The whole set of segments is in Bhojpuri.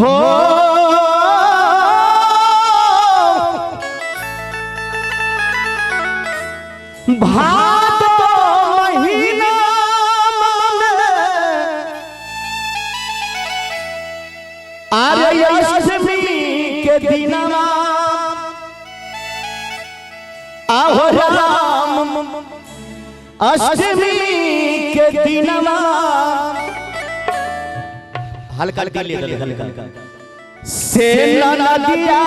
हो भादो महीना अरे अष्टमी के दिनमा आहो राम अष्टमी के दिनमा हल्का हल्का से नदिया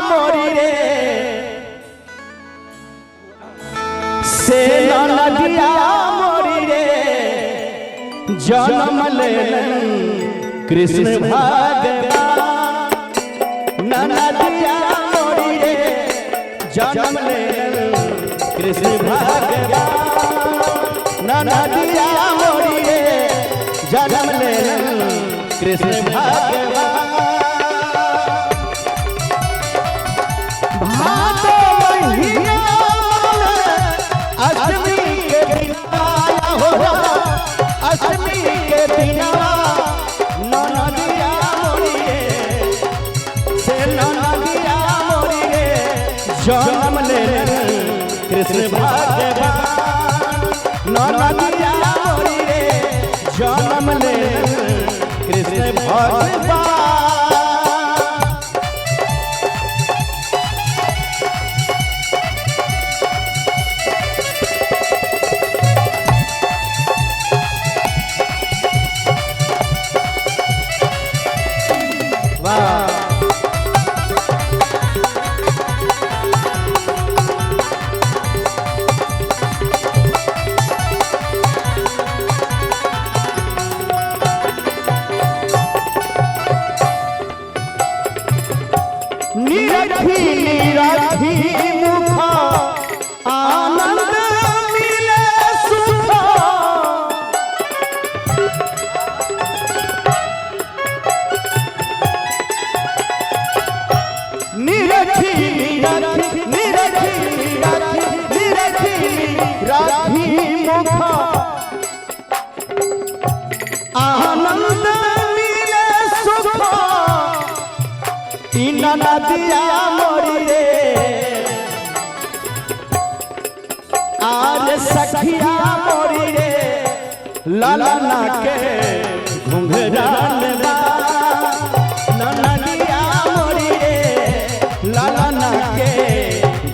मोरी रे से नदिया मोरी रे जन्म ले कृष्ण भगवान नदिया मोरी रे जन्म ले कृष्ण भगवान नदिया मोरी रे जन्म ले कृष्ण भगवान भादो महीना अष्टमी के दिना हो अष्टमी के दिना नदिया मोरी रे से नदिया मोरी रे जन्म ले कृष्ण भगवान नदिया मोरी रे जन्म ले कृष्ण भगवान निरखी निरखी मुख आनंद मिले सुख निरखी निरखी निरखी निरखी निरखी मुख आनंद मिले सुख नदिया मोरी रे आज सखिया मोरी रे लाला के घुंघराल नदिया मोरी रे लाला के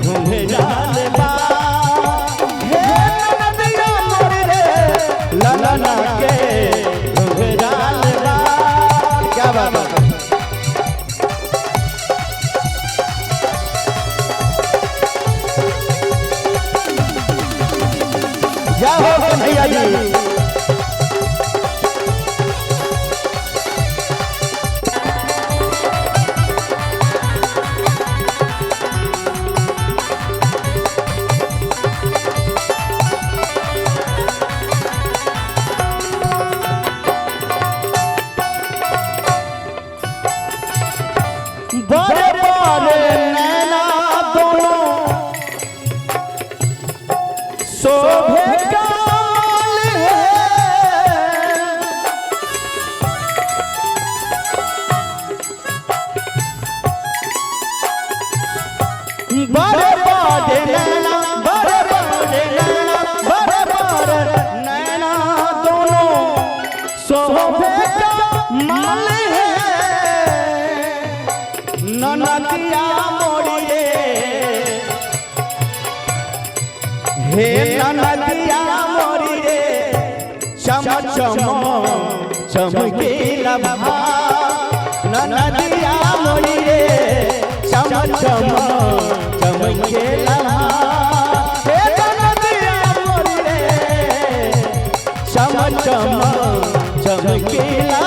घुंघराल नदिया मोरी रे लाला के घुंघराल क्या बात है जाओ भैया जी बड़े बड़े नैना दोनों शोभे बड़े बड़े नैना बड़े बड़े नैना बड़े बड़े नैना दोनों शोभे का माल है नदिया मोरी रे हे नदिया मोरी रे चम चम चमकीला नदिया मोरी रे चम चम चमकीला हे नदिया मोरी रे चम चम चमकीला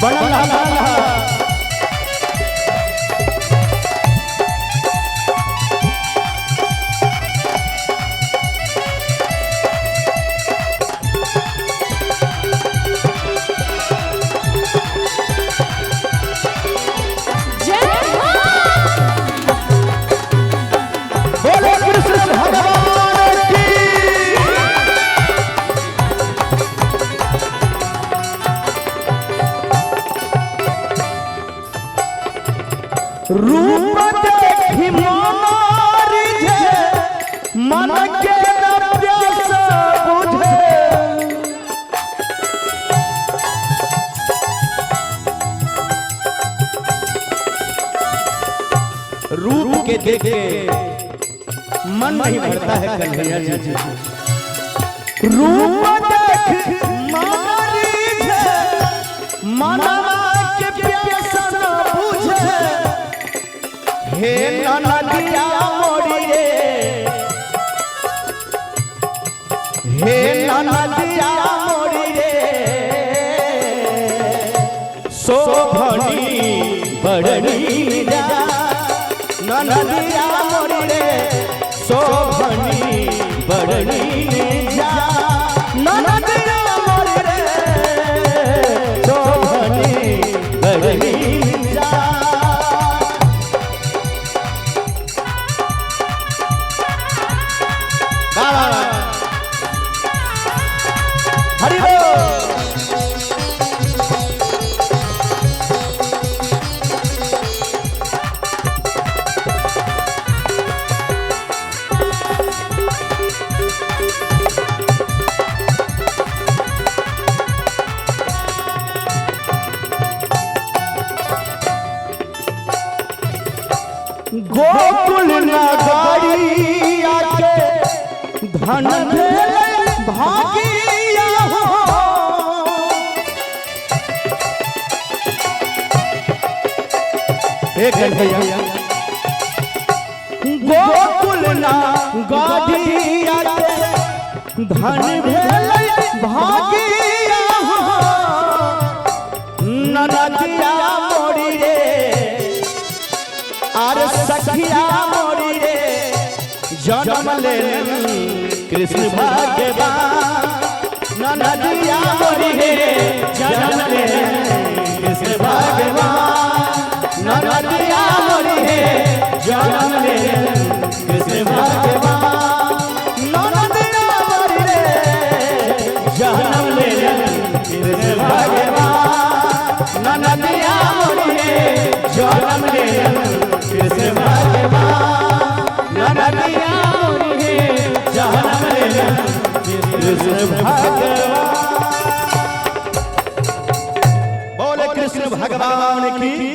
बड़ा रूप देखी मारी जे मन के न प्यास बुझे रूप के देखे मन नहीं भरता है कन्हैया जी। रूप देख मारी जे मनवा के प्यास न बुझे हे ननदिया मोरी रे हे ननदिया मोरी रे शोभनी बड़नी जा ननदिया मोरी रे शोभनी बड़नी जा ननदिया मोरी रे शोभनी बड़नी जा। हरि बोल। गोकुल नगरी आके धन भेल भागिया हो एक भैया गोकुल नगरी आके धन भेल भागिया हो ननदिया मोरी रे आर सखिया मोरी रे जन्म ले कृष्ण भगवान ननदिया मोरी रे जन्म ले कृष्ण भगवान ननदिया मोरी रे जन्म ले कृष्ण भगवान ननदिया मोरी रे जन्म ले कृष्ण भगवान ननदिया मोरी रे जन्म ले कृष्ण भगवान ननदिया मोरी रे जन्म ले कृष्ण भगवान। बोले कृष्ण भगवान की।